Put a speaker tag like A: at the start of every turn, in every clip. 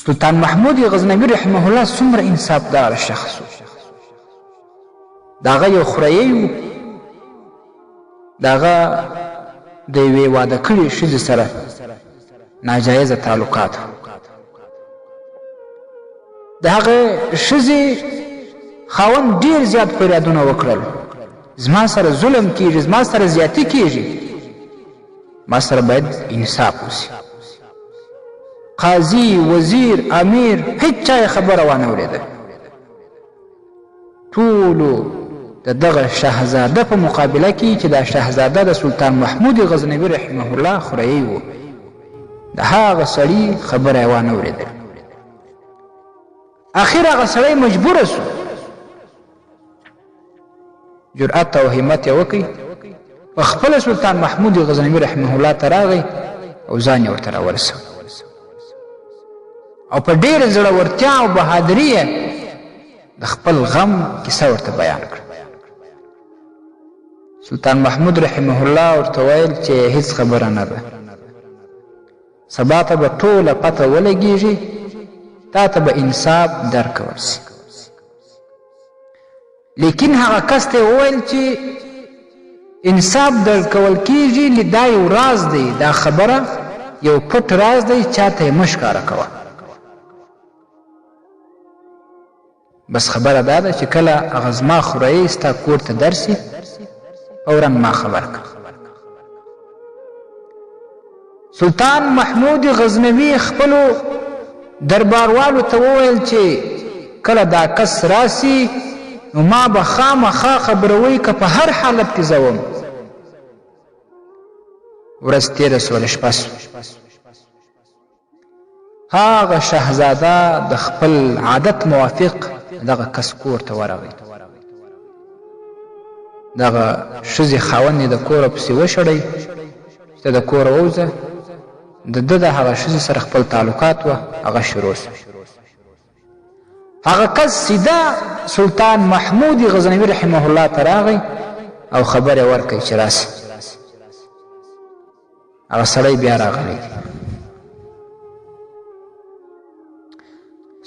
A: سلطان محمود غزنوي رحمه الله څومره انصافدار شخص و. د هغه یو خوريی و، د هغه د یوې واده کړې ښځې سره ناجایزه تعلقات. د هغه ښځې خاوند ډېر زیات فریادونه وکړل، زما سره ظلم کیږي، زما سره زیاتي کیږي، ما سره باید انصاف وسي. قاضي، وزیر، امیر، هیڅ چا یې خبره وانه اورېده. ټولو د دغه شهزاده په مقابله کې چې دا شهزاده د سلطان محمود غزنوي رحمه الله خوريی و، د هغه سړي خبره یې وانه اورېده. اخر هغه سړی مجبوره سو، جرأت او همت یې وکړي، په خپله سلطان محمود غزنوي رحمه الله ته راغی او ځان یې ورته راورسوه او په ډېره زړورتیا او بهادري یې د خپل غم کیسه ورته بیان کړه. سلطان محمود رحمه الله ورته ویل چې هیڅ خبره نه ده، سبا ته به ټوله پته ولګېږي، تا ته به انصاف درکول سي. لیکن هغه کس ته وویل چې انصاف درکول کېږي، دا یو راز دی، دا خبره یو پټ راز دی، چاته یې مه ښکاره کوه. بس خبره دا ده چې کله هغه زما خوريی ستا کور ته درسي فوراً ما خبر کړه. سلطان محمود غزنوي خپلو درباروالو ته وویل چې کله دا کس راسي نو ما به خامخا خبروي که په هر حالت کې زوم. ورځ تېره سوله، شپه سوه. هغه شهزاده د خپل عادت موافق دغه کس کور ته ورغی. دغه ښځې خاوند یې د کوره پسې وشړی چې ته د کوره ووځه. د ده د هغه ښځې سره خپل تعلقات وه، هغه شروع سو. هغه کس سیده سلطان محمود غزنوي رحمه الله ته راغی او خبر یې ورکړی چې راسي. هغه سړی بیا راغلی.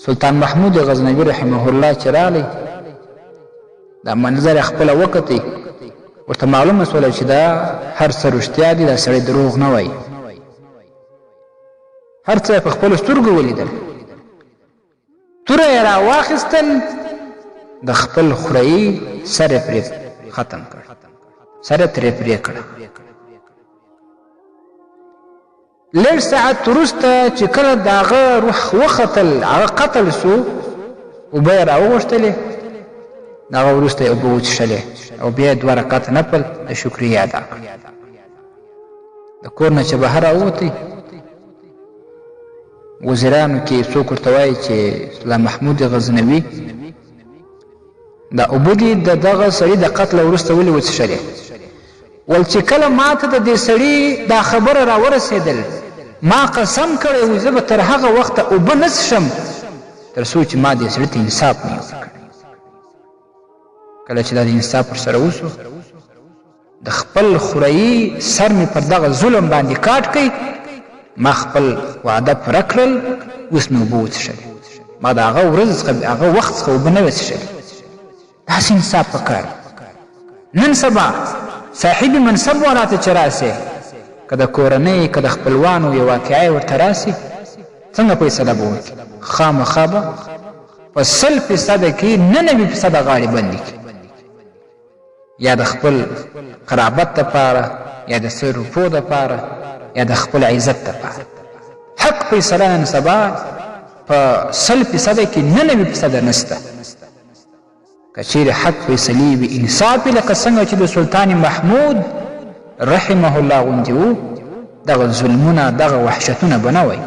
A: سلطان محمود غزنوي رحمه الله چې راغلی، دا منظر خپله وکتی، ورته معلومه سوله چې دا هر څه رښتیا دي، دا سړی دروغ نه وایي. هر څه په خپلو سترګو ولیدل. توره یې راواخیستل، د خپل خوريی سر یې پرې ختم کړ، سر یې ترې پرې کړ. لږ ساعت وروسته چې کله د هغه روح وختل، هغه قتل سو، اوبه یې راوغوښتلې، د هغه وروسته یې اوبه وڅښلې او بیا یې 2 رکعته نفل د شکرې ادا کړ. د کور نه چې بهر راووتی، وزیرانو کې څوک ورته وایي چې سلطان محمود غزنوي دا اوبه دي د دغه سړي د قتل وروسته ولې وڅښلې. ول چې کله ما ته د دې سړي دا خبره راورسېدل، ما قسم کړی و زه به تر هغه وخته اوبه نه څښم تر څو چې ما دې سړي ته انصاف نه ورکړی. کله چې دا د انصاف ورسره وسو، د خپل خوريی سر مې پر دغه ظلم باندې کاټ کړی، ما خپل وعده پوره کړل، اوس مې اوبه وڅښلې. ما د هغه ورځ څخه هغه وخت څخه اوبه نه وې څښلې. داسې انصاف پکار. نن سبا صاحب منصب وراته چې راسي، که د کورنۍ که د خپلوانو یو واقعه ورته راسي، څنګه فیصله به وکړي؟ خامخا به په 100% کې 99% غاړې بندې کړي، یا د خپل قرابت دپاره، یا د څه روپو دپاره، یا د خپل عزت دپاره. حق فیصله نن سبا په 100% کې 99% نشته. که چیرې حق فیصلې وي، انصاف لکه څنګه چې د سلطان محمود رحمه الله غوندې و، دغه ظلمونه، دغه وحشتونه به نه وی.